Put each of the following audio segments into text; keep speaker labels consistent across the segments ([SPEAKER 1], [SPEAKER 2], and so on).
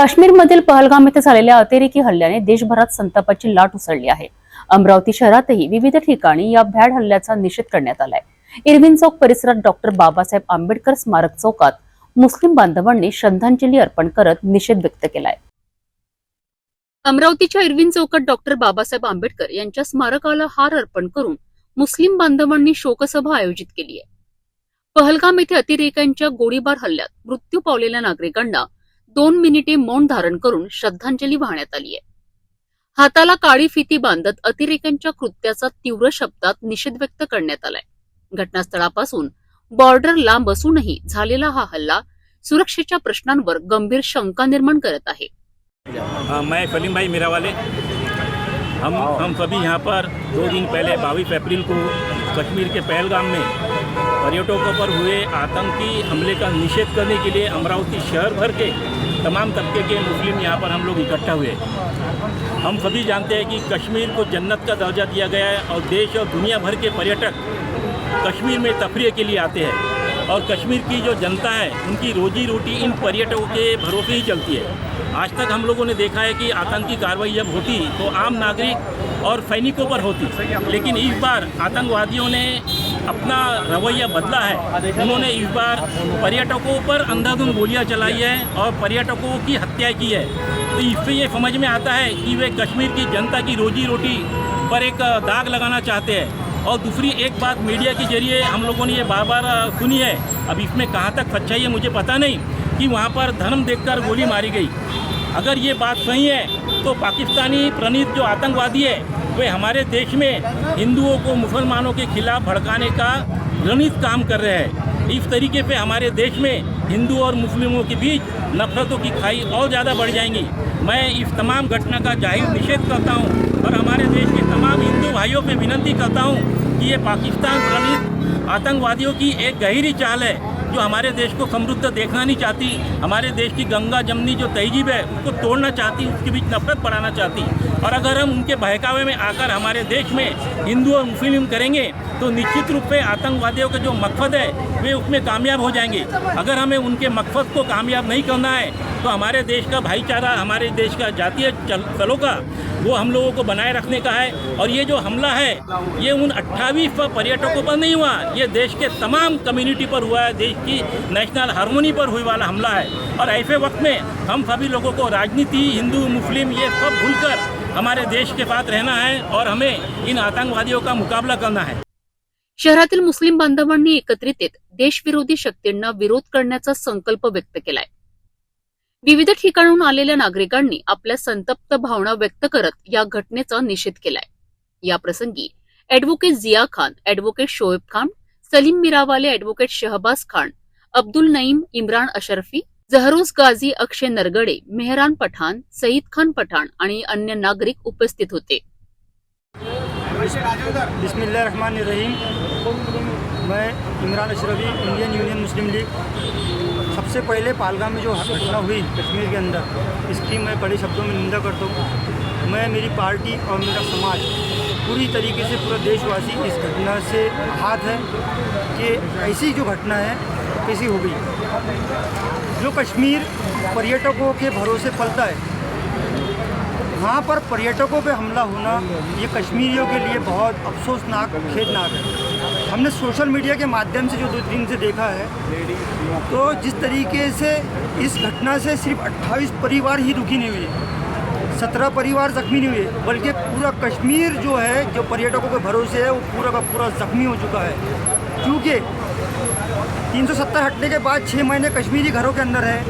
[SPEAKER 1] काश्मीरमधील पहलगाम येथे झालेल्या अतिरेकी हल्ल्याने देशभरात संतापाची लाट उसळली आहे। अमरावती शहरातही विविध ठिकाणी या भ्याड हल्ल्याचा निषेध करण्यात आलाय। इरविन चौक परिसरात डॉक्टर बाबासाहेब आंबेडकर स्मारक चौकात मुस्लिम बांधवांनी श्रद्धांजली अर्पण करत निषेध व्यक्त केलाय। अमरावतीच्या इरविन चौकात डॉक्टर बाबासाहेब आंबेडकर यांच्या स्मारकाला हार अर्पण करून मुस्लिम बांधवांनी शोकसभा आयोजित केली आहे। पहलगाम येथे अतिरेक्यांच्या गोळीबार हल्ल्यात मृत्यू पावलेल्या नागरिकांना 2 मिनिटे मौन धारण करून श्रद्धांजली वाहण्यात आली आहे। हाताला काळी फिती बांधत अतिरेक्यांच्या कृत्याचा तीव्र शब्दात निषेध व्यक्त करण्यात आलाय। घटनास्थळापासून बॉर्डर लांब असूनही झालेला हा हल्ला सुरक्षेच्या प्रश्नांवर गंभीर शंका निर्माण करत आहे।
[SPEAKER 2] मैं सलीम भाई मीरावाले, हम सभी यहाँ पर 2 दिन पहले 22 अप्रैल को कश्मीर के पहलगाम में पर्यटकों पर हुए आतंकी हमले का निषेध करने के लिए अमरावती शहर भर के तमाम तबके के मुस्लिम यहाँ पर हम लोग इकट्ठा हुए। हम सभी जानते हैं कि कश्मीर को जन्नत का दर्जा दिया गया है और देश और दुनिया भर के पर्यटक कश्मीर में तफरीह के लिए आते हैं और कश्मीर की जो जनता है उनकी रोजी रोटी इन पर्यटकों के भरोसे ही चलती है। आज तक हम लोगों ने देखा है कि आतंकी कार्रवाई जब होती तो आम नागरिक और सैनिकों पर होती, लेकिन इस बार आतंकवादियों ने अपना रवैया बदला है। उन्होंने इस बार पर्यटकों पर अंधाधुंध गोलियां चलाई है और पर्यटकों की हत्या की है। तो इससे ये समझ में आता है कि वे कश्मीर की जनता की रोजी रोटी पर एक दाग लगाना चाहते हैं। और दूसरी एक बात मीडिया के जरिए हम लोगों ने ये बार बार सुनी है, अब इसमें कहाँ तक सच्चाई है मुझे पता नहीं, कि वहाँ पर धर्म देखकर गोली मारी गई। अगर ये बात सही है तो पाकिस्तानी प्रणीत जो आतंकवादी है वे हमारे देश में हिंदुओं को मुसलमानों के खिलाफ भड़काने का रणनीतिक काम कर रहे हैं। इस तरीके से हमारे देश में हिंदू और मुस्लिमों के बीच नफरतों की खाई और ज़्यादा बढ़ जाएंगी। मैं इस तमाम घटना का जाहिर निषेध करता हूँ और हमारे देश के तमाम हिंदू भाइयों से विनती करता हूँ कि ये पाकिस्तान प्रणीत आतंकवादियों की एक गहरी चाल है जो हमारे देश को समृद्ध देखना नहीं चाहती। हमारे देश की गंगा जमनी जो तहजीब है उसको तोड़ना चाहती, उसके बीच नफरत बढ़ाना चाहती। और अगर हम उनके बहकावे में आकर हमारे देश में हिंदू और मुस्लिम करेंगे तो निश्चित रूप से आतंकवादियों का जो मकसद है वे उसमें कामयाब हो जाएंगे। अगर हमें उनके मकसद को कामयाब नहीं करना है तो हमारे देश का भाईचारा, हमारे देश का जातीय सलोखा वो हम लोगों को बनाए रखने का है। और ये जो हमला है ये उन 28 पर्यटकों पर नहीं हुआ, ये देश के तमाम कम्युनिटी पर हुआ है, देश की नेशनल हार्मोनी पर हुई वाला हमला है। और ऐसे वक्त में हम सभी लोगों को राजनीति, हिंदू मुस्लिम ये सब भूलकर हमारे देश के साथ रहना है और हमें इन आतंकवादियों का मुकाबला करना है।
[SPEAKER 1] शहरातील मुस्लिम बांधवांनी एकत्रित येत देशविरोधी शक्तींना विरोध करण्याचा संकल्प व्यक्त केलाय। विविध ठिकाणाहून आलेल्या नागरिकांनी आपल्या संतप्त भावना व्यक्त करत या घटनेचा निषेध केलाय। या प्रसंगी ॲडव्होकेट जिया खान, ॲडव्होकेट शोएब खान, सलीम मीरावाले, ॲडव्होकेट शहबाज खान, अब्दुल नईम, इम्रान अशरफी, जहरोज गाझी, अक्षय नरगडे, मेहरान पठाण, सईद खान पठाण आणि अन्य नागरिक उपस्थित होते।
[SPEAKER 3] बिस्मिल्लाहिर्रहमानिर्रहीम। मैं इमरान अशरफी, इंडियन यूनियन मुस्लिम लीग। सबसे पहले पहलगाम में जो घटना हुई कश्मीर के अंदर, इसकी मैं कड़े शब्दों में निंदा करता हूँ। मैं, मेरी पार्टी और मेरा समाज पूरी तरीके से पूरा देशवासी इस घटना से आहत है कि ऐसी जो घटना है कैसी हो गई। जो कश्मीर पर्यटकों के भरोसे पलता है, वहाँ पर पर्यटकों पे हमला होना ये कश्मीरियों के लिए बहुत अफसोसनाक, खेदनाक है। हमने सोशल मीडिया के माध्यम से जो 2 दिन से देखा है तो जिस तरीके से इस घटना से सिर्फ 28 परिवार ही दुखी नहीं हुए, 17 परिवार जख्मी नहीं हुए, बल्कि पूरा कश्मीर जो है, जो पर्यटकों के भरोसे है, वो पूरा का पूरा जख्मी हो चुका है। क्योंकि 370 हटने के बाद 6 महीने कश्मीरी घरों के अंदर है।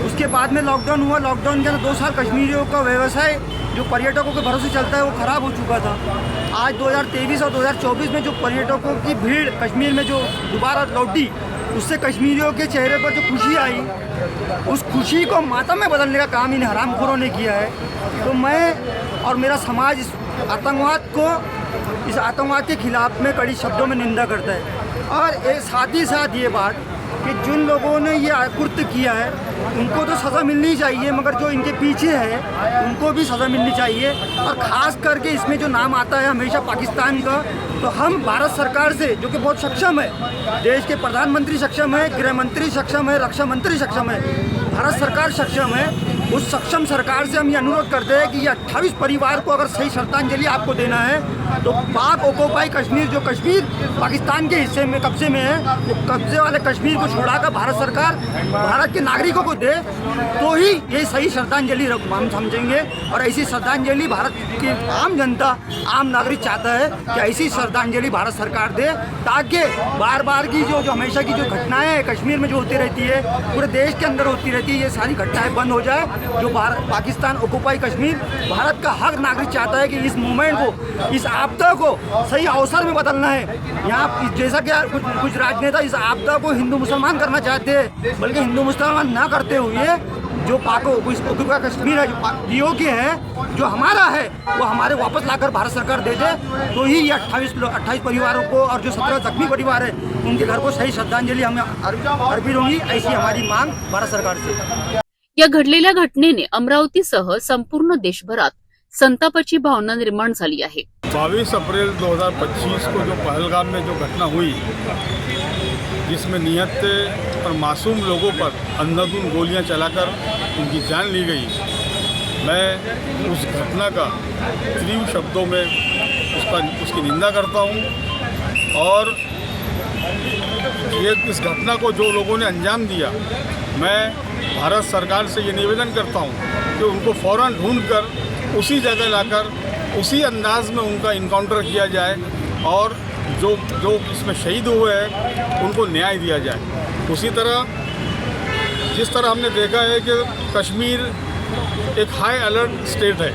[SPEAKER 3] उसके बाद में लॉकडाउन हुआ, लॉकडाउन के अंदर 2 साल कश्मीरियों का व्यवसाय जो पर्यटकों के भरोसे चलता है वो ख़राब हो चुका था। आज 2023 और 2024 में जो पर्यटकों की भीड़ कश्मीर में जो दोबारा लौटी, उससे कश्मीरियों के चेहरे पर जो खुशी आई, उस खुशी को मातम में बदलने का काम इन हरामखोरों ने किया है। तो मैं और मेरा समाज इस आतंकवाद के खिलाफ में कड़ी शब्दों में निंदा करता है। और साथ ही साथ ये बात कि जिन लोगों ने ये कृत्य किया है उनको तो सज़ा मिलनी चाहिए, मगर जो इनके पीछे है उनको भी सज़ा मिलनी चाहिए। और ख़ास करके इसमें जो नाम आता है हमेशा पाकिस्तान का, तो हम भारत सरकार से, जो कि बहुत सक्षम है, देश के प्रधानमंत्री सक्षम है, गृह मंत्री सक्षम है, रक्षा मंत्री सक्षम है, भारत सरकार सक्षम है उस सक्षम सरकार से हम ये अनुरोध करते हैं कि ये 28 परिवार को अगर सही श्रद्धांजलि आपको देना है तो पाक ऑक्युपाई कश्मीर, जो कश्मीर पाकिस्तान के हिस्से में कब्जे में है, वो कब्जे वाले कश्मीर को छोड़ाकर भारत सरकार भारत के नागरिकों को दे, तो ही ये सही श्रद्धांजलि हम समझेंगे। और ऐसी श्रद्धांजलि भारत की आम जनता, आम नागरिक चाहता है कि ऐसी श्रद्धांजलि भारत सरकार दे, ताकि बार बार की जो हमेशा की जो घटनाएं हैं कश्मीर में जो होती रहती है, पूरे देश के अंदर होती रहती है, ये सारी घटनाएं बंद हो जाए। जो पाकिस्तान ऑक्युपाई कश्मीर, भारत का हर नागरिक चाहता है कि इस मूवमेंट को, इस आपदा को सही अवसर में बदलना है। यहाँ जैसा कि कुछ राजनेता इस आपदा को हिंदू मुसलमान करना चाहते हैं, बल्कि हिंदू मुसलमान ना करते हुए जो ऑक्युपाई कश्मीर है, जो पीओके है, जो हमारा है, वो हमारे वापस लाकर भारत सरकार दे दे, तो ही ये 28 परिवारों को और जो 17 जख्मी परिवार है उनके घर को सही श्रद्धांजलि हमें अर्पित होगी, ऐसी हमारी मांग भारत सरकार से।
[SPEAKER 1] या घडलेल्या घटनेने अमरावतीसह संपूर्ण देशभरात संतापाची भावना निर्माण झाली आहे।
[SPEAKER 4] 22 अप्रैल 2025 को जो पहलगाम में जो घटना हुई, जिसमें निहत्थे और मासूम लोगों पर अंधाधुंध गोलियां चलाकर उनकी जान ली गई, मैं उस घटना का तीव्र शब्दों में उसकी निंदा करता हूं। और इस घटना को जो लोगों ने अंजाम दिया, मैं भारत सरकार से ये निवेदन करता हूं कि उनको फ़ौरन ढूंढकर उसी जगह लाकर उसी अंदाज में उनका इनकाउंटर किया जाए और जो इसमें शहीद हुए हैं उनको न्याय दिया जाए। उसी तरह जिस तरह हमने देखा है कि कश्मीर एक हाई अलर्ट स्टेट है,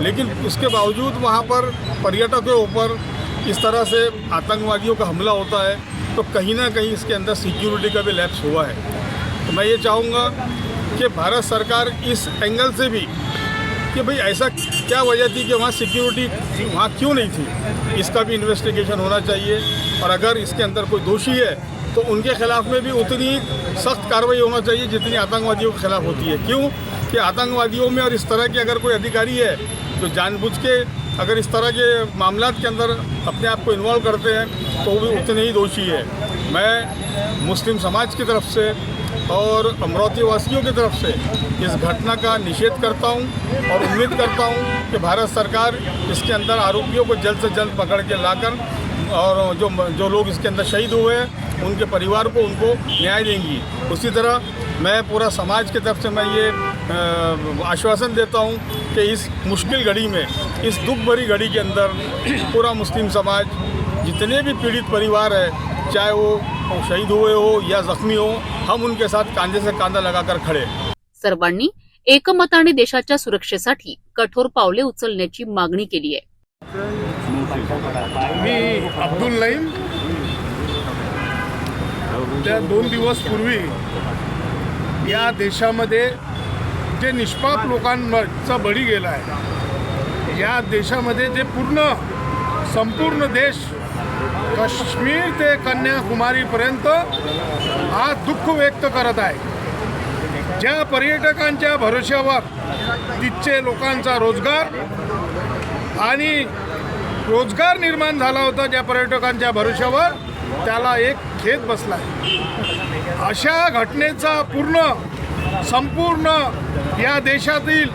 [SPEAKER 4] लेकिन उसके बावजूद वहाँ पर पर्यटकों के ऊपर इस तरह से आतंकवादियों का हमला होता है, तो कहीं ना कहीं इसके अंदर सिक्योरिटी का भी लैप्स हुआ है। तो मैं ये चाहूँगा कि भारत सरकार इस एंगल से भी कि भाई ऐसा क्या वजह थी कि वहाँ सिक्योरिटी वहाँ क्यों नहीं थी, इसका भी इन्वेस्टिगेशन होना चाहिए। और अगर इसके अंदर कोई दोषी है तो उनके खिलाफ में भी उतनी सख्त कार्रवाई होना चाहिए जितनी आतंकवादियों के खिलाफ होती है। क्यों कि आतंकवादियों में और इस तरह के अगर कोई अधिकारी है तो जानबूझ के अगर इस तरह के मामलात के अंदर अपने आप को इन्वॉल्व करते हैं तो वो भी उतने ही दोषी है। मैं मुस्लिम समाज की तरफ से और अमरावती वासियों की तरफ से इस घटना का निषेध करता हूं और उम्मीद करता हूं कि भारत सरकार इसके अंदर आरोपियों को जल्द से जल्द पकड़ के लाकर और जो लोग इसके अंदर शहीद हुए हैं उनके परिवार को उनको न्याय देंगी। उसी तरह मैं पूरा समाज की तरफ से मैं ये आश्वासन देता हूं कि इस मुश्किल घड़ी में, इस दुख भरी घड़ी के अंदर पूरा मुस्लिम समाज, जितने भी पीड़ित परिवार है, चाहे वो शहीद हुए हो या जख्मी हो, हम उनके साथ कांधे से कांधा लगाकर खड़े।
[SPEAKER 1] सर्वांनी एकमताने देशाच्या सुरक्षेसाठी कठोर पावले उचलण्याची मागणी केली आहे।
[SPEAKER 5] मी अब्दुल नईम, त्या 2 दिवस पूर्वी या देशामध्ये जे निष्पाप लोकांचा बळी गेला आहे, या देशामध्ये जे संपूर्ण देश काश्मीर ते कन्याकुमारीपर्यंत हा दुःख व्यक्त करत आहे। ज्या पर्यटकांच्या भरोश्यावर तिथचे लोकांचा रोजगार निर्माण झाला होता, ज्या पर्यटकांच्या भरोश्यावर, त्याला एक खेद बसला आहे। अशा घटनेचा संपूर्ण या देशातील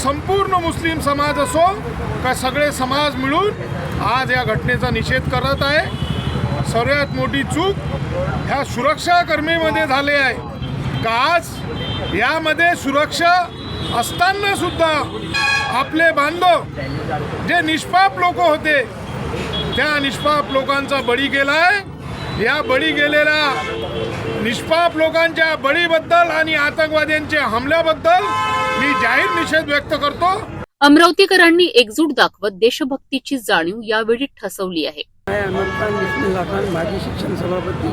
[SPEAKER 5] संपूर्ण मुस्लिम समाज असो का सगळे समाज मिळून आज या घटनेचा निषेध करत आहे। सर्वात मोठी चूक ह्या सुरक्षाकर्मीमध्ये झाली आहे का आज यामध्ये सुरक्षा असताना सुद्धा आपले बांधव जे निष्पाप लोक होते त्या निष्पाप लोकांचा बळी गेला आहे। या बळी गेलेल्या निष्पाप लोकांच्या बळीबद्दल आणि आतंकवाद्यांच्या हमल्याबद्दल मी जाहीर निषेध व्यक्त करतो।
[SPEAKER 1] अमरावतीकरांनी एकजूट दाखवत देशभक्तीची जाणीव यावेळी ठसवली आहे।
[SPEAKER 6] अनंतखान बिस्मिल्ला खान, माजी शिक्षण सभापती,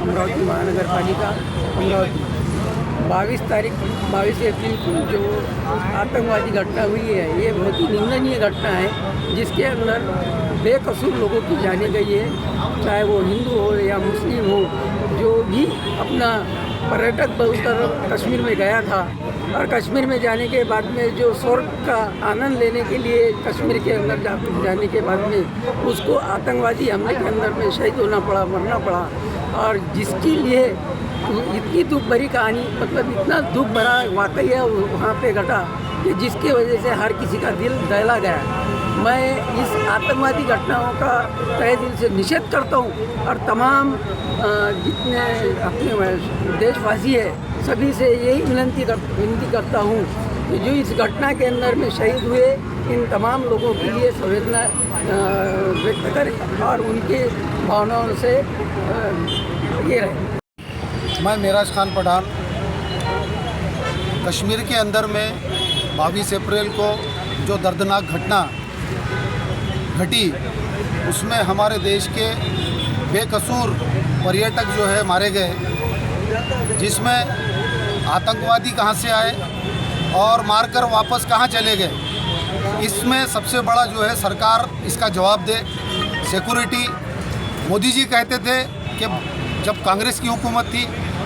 [SPEAKER 6] अमरावती महानगरपालिका अमरावती। 22 अप्रैल को जो आतंकवादी घटना हुई है, ये बहुत ही निंदनीय घटना है, जिसके अंदर बेकसूर लोगों की जाने गई है, चाहे वो हिंदू हो या मुस्लिम हो। जो भी अपना पर्यटक बनकर कश्मीर में गया था और कश्मीर में जाने के बाद में जो स्वर्ग का आनंद लेने के लिए कश्मीर के अंदर जाने के बाद में उसको आतंकवादी हमले के अंदर में शहीद होना पड़ा, मरना पड़ा। और जिसके लिए इतनी दुख भरी कहानी, मतलब इतना दुख भरा वाकई है वहाँ पे घटा कि जिसकी वजह से हर किसी का दिल दहला गया। मैं इस आतंकवादी घटनाओं का तहे दिल से निषेध करता हूँ और तमाम जितने अपने देशवासी है सभी से यही विनती करता हूँ कि जो इस घटना के अंदर में शहीद हुए इन तमाम लोगों के लिए संवेदना व्यक्त करें और उनके भावनाओं से ये रहे।
[SPEAKER 7] मैं मेराज खान पठान कश्मीर के अंदर में 22 अप्रैल को जो दर्दनाक घटना घटी उसमें हमारे देश के बेकसूर पर्यटक जो है मारे गए, जिसमें आतंकवादी कहां से आए और मारकर वापस कहां चले गए। इसमें सबसे बड़ा जो है सरकार इसका जवाब दे। सिक्योरिटी, मोदी जी कहते थे कि जब कांग्रेस की हुकूमत थी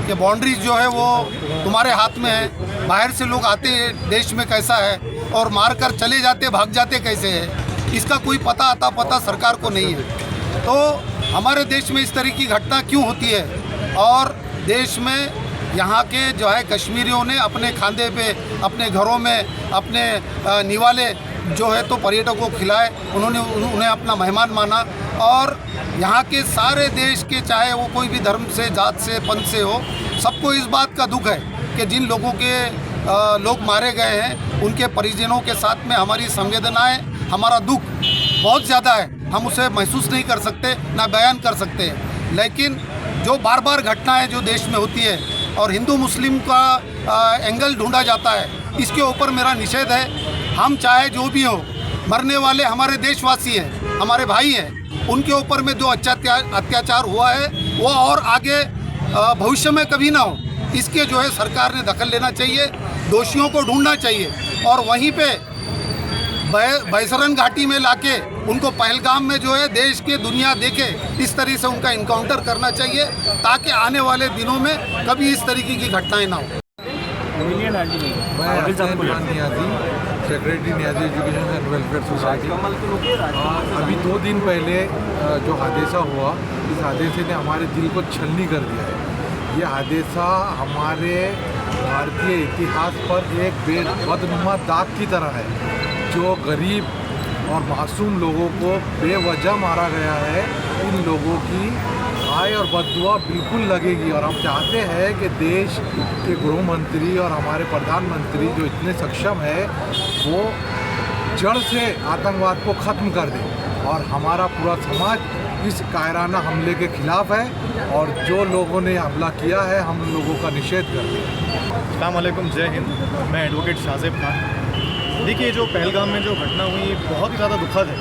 [SPEAKER 7] कि बाउंड्रीज जो है वो तुम्हारे हाथ में है, बाहर से लोग आते हैं देश में कैसा है और मारकर चले जाते भाग जाते कैसे है, इसका कोई पता सरकार को नहीं है। तो हमारे देश में इस तरह की घटना क्यों होती है और देश में यहाँ के जो है कश्मीरियों ने अपने खांदे पे, अपने घरों में, अपने निवाले जो है तो पर्यटकों को खिलाए, उन्हें अपना मेहमान माना और यहाँ के सारे देश के चाहे वो कोई भी धर्म से, जात से, पंथ से हो, सबको इस बात का दुख है कि जिन लोगों के लोग मारे गए हैं उनके परिजनों के साथ में हमारी संवेदनाएं, हमारा दुख बहुत ज़्यादा है। हम उसे महसूस नहीं कर सकते, ना बयान कर सकते हैं। लेकिन जो बार बार घटनाएं जो देश में होती है और हिंदू मुस्लिम का एंगल ढूंढा जाता है, इसके ऊपर मेरा निषेध है। हम चाहे जो भी हो, मरने वाले हमारे देशवासी हैं, हमारे भाई हैं, उनके ऊपर में जो अत्याचार हुआ है वो और आगे भविष्य में कभी ना हो, इसके जो है सरकार ने दखल लेना चाहिए, दोषियों को ढूंढना चाहिए और वहीं पे बैसरन घाटी में लाके उनको पहलगाम में जो है देश के दुनिया देखे इस तरह से उनका इनकाउंटर करना चाहिए ताकि आने वाले दिनों में कभी इस तरीके की घटनाएं ना हो।
[SPEAKER 8] Secretary Niazi education and welfare society. अभी 2 दिन पहले जो हादसा हुआ, इस हादसे ने हमारे दिल को छलनी कर दिया है। ये हादसा हमारे भारतीय इतिहास पर एक बदनुमा दाग की तरह है। जो गरीब और मासूम लोगों को बेवजह मारा गया है, इन लोगों की आय और बददुआ बिल्कुल लगेगी और हम चाहते हैं कि देश के गृह मंत्री और हमारे प्रधानमंत्री जो इतने सक्षम है वो जड़ से आतंकवाद को ख़त्म कर दे और हमारा पूरा समाज इस कायराना हमले के खिलाफ है और जो लोगों ने हमला किया है हम लोगों का निषेध करते हैं।
[SPEAKER 9] अस्सलाम वालेकुम, जय हिंद। मैं एडवोकेट शाहजेब खान। देखिए, जो पहलगाम में जो घटना हुई बहुत ही ज़्यादा दुखद है,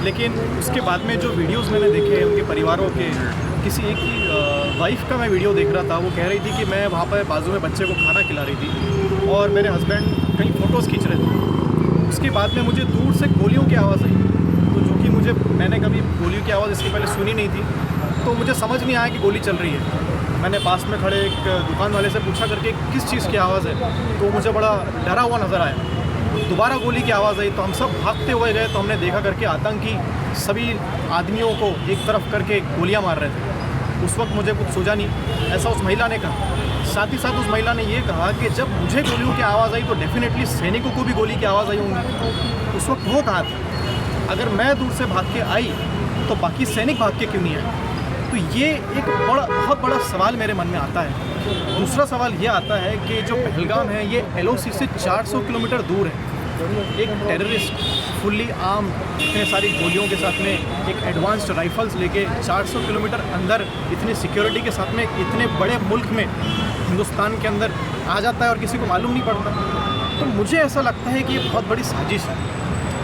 [SPEAKER 9] लेकिन उसके बाद में जो वीडियोस मैंने देखे उनके परिवारों के, किसी एक की वाइफ का मैं वीडियो देख रहा था, वो कह रही थी कि मैं वहाँ पर बाजू में बच्चे को खाना खिला रही थी और मेरे हस्बैंड कहीं फ़ोटोज़ खींच रहे थे। उसके बाद में मुझे दूर से गोलियों की आवाज़ आई, तो जो कि मैंने कभी गोलियों की आवाज़ इसके पहले सुनी नहीं थी, तो मुझे समझ नहीं आया कि गोली चल रही है। मैंने पास में खड़े एक दुकान वाले से पूछा करके किस चीज़ की आवाज़ है, तो मुझे बड़ा डरा हुआ नज़र आया। दोबारा गोली की आवाज़ आई तो हम सब भागते हुए गए, तो हमने देखा करके आतंकी सभी आदमियों को एक तरफ करके गोलियां मार रहे थे। उस वक्त मुझे कुछ सूझा नहीं, ऐसा उस महिला ने कहा। साथ ही साथ उस महिला ने ये कहा कि जब मुझे गोलियों की आवाज़ आई तो डेफिनेटली सैनिकों को भी गोली की आवाज़ आई होंगी। उस वक्त वो कहा था अगर मैं दूर से भाग के आई तो बाकी सैनिक भाग के क्यों नहीं आए। तो ये एक बहुत बड़ा सवाल मेरे मन में आता है। दूसरा सवाल ये आता है कि जो पहलगाम है ये LOC से 400 किलोमीटर दूर है। एक टेररिस्ट फुल्ली आर्म इतने सारी गोलियों के साथ में एक एडवांस्ड राइफल्स लेके 400 किलोमीटर अंदर इतनी सिक्योरिटी के साथ में इतने बड़े मुल्क में हिंदुस्तान के अंदर आ जाता है और किसी को मालूम नहीं पड़ता। तो मुझे ऐसा लगता है कि ये बहुत बड़ी साजिश है।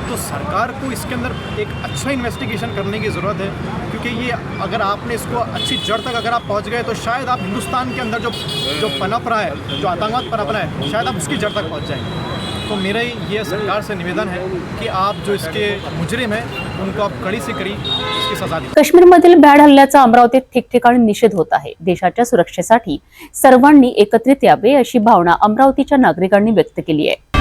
[SPEAKER 9] तो सरकार को इसके अंदर एक अच्छा इन्वेस्टिगेशन करने की ज़रूरत है, क्योंकि ये अगर आपने इसको अच्छी जड़ तक अगर आप पहुंच गए तो शायद आप हिंदुस्तान के अंदर जो पनप रहा है, जो आतंकवाद पनप रहा है, शायद आप उसकी जड़ तक पहुंच जाएंगे। तो मेरा ये सरकार से निवेदन है की आप जो इसके मुजरिम हैं उनको आप कड़ी से कड़ी इसकी सजा दें।
[SPEAKER 1] काश्मीरमधील भ्याड हल्ल्याचा अमरावतीत ठिकठिकाणी निषेध होत आहे। देशाच्या सुरक्षेसाठी सर्वांनी एकत्रित यावे अशी भावना अमरावतीच्या नागरिकांनी व्यक्त केली आहे।